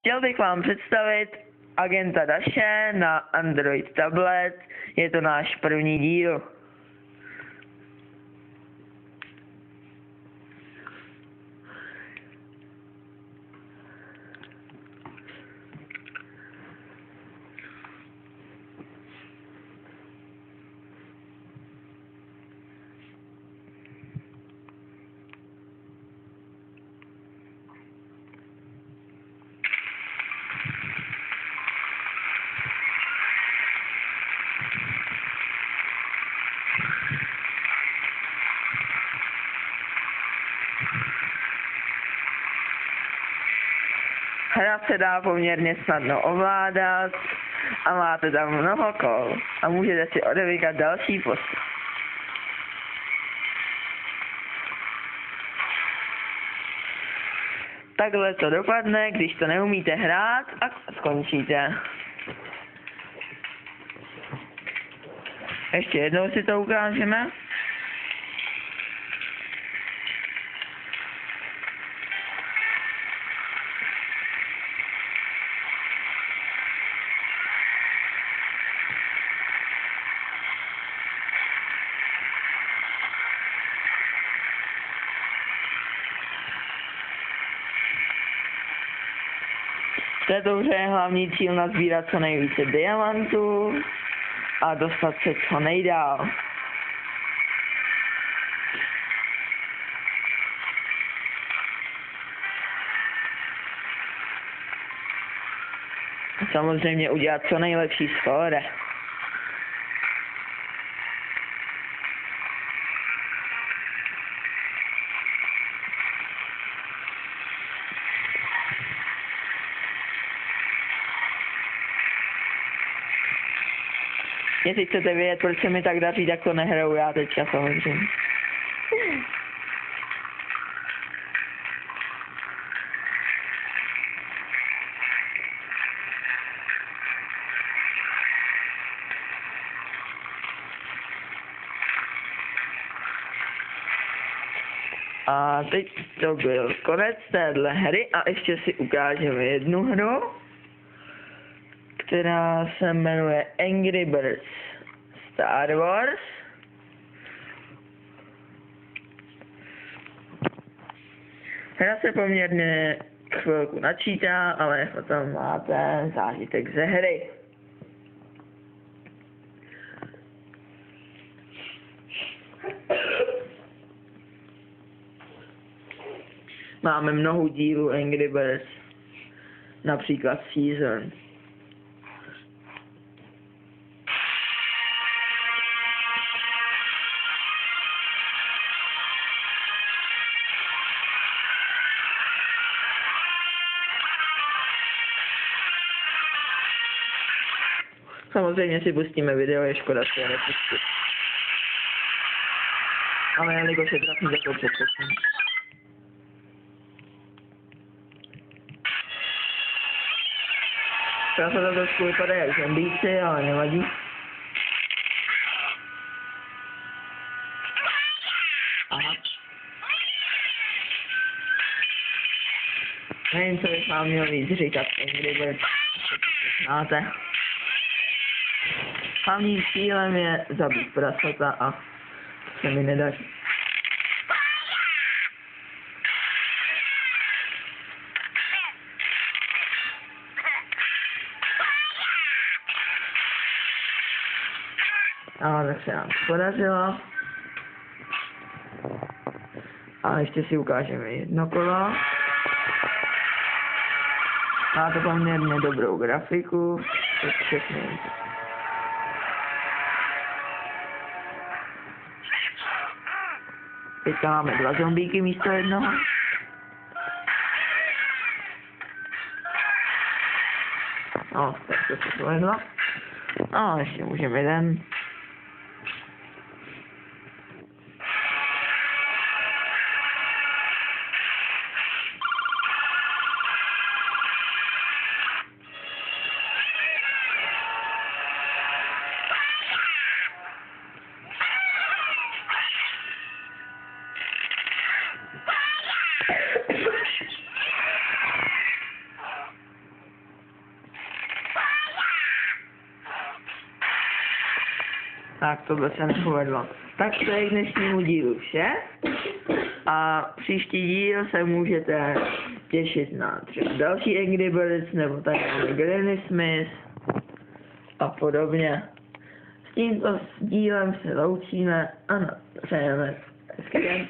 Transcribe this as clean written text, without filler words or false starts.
Chtěl bych vám představit Agenta Daše na Android tablet. Je to náš první díl. Hra se dá poměrně snadno ovládat a máte tam mnoho kol a můžete si odevykat další postup. Takhle to dopadne, když to neumíte hrát a skončíte. Ještě jednou si to ukážeme. V této hře je hlavní cíl nazbírat co nejvíce diamantů a dostat se co nejdál. Samozřejmě udělat co nejlepší skóre. Jestli chcete vědět, proč se mi tak daří, tak to nehraju já teďka samozřejmě. A teď to byl konec téhle hry a ještě si ukážeme jednu hru, která se jmenuje Angry Birds Star Wars. Hra se poměrně chvilku načítá, ale potom máte zážitek ze hry. Máme mnoho dílů Angry Birds, například Season. Samozřejmě si pustíme video, je škoda si je nepustit. Ale jelikož je trafný, tak to přeskočím. Já se to trošku vypadá jak zombíci, ale nevadí. Aha. Nevím, co bych vám měl víc říkat, Angry Birds. Znáte. Hlavním cílem je zabít prasata a to se mi nedaří. Ale tak se nám podařilo. A ještě si ukážeme jedno kolo. Má to poměrně dobrou grafiku. Tak všechny. Teďka máme 2 zombíky místo jednoho. No, tak to se povedlo. No, ještě můžeme jeden. Tak tohle se nepovedlo. Tak to je k dnešnímu dílu vše. A příští díl se můžete těšit na třeba další Angry Birds, nebo tady máme Granny Smith a podobně. S tímto dílem se loučíme a přejeme hezký den.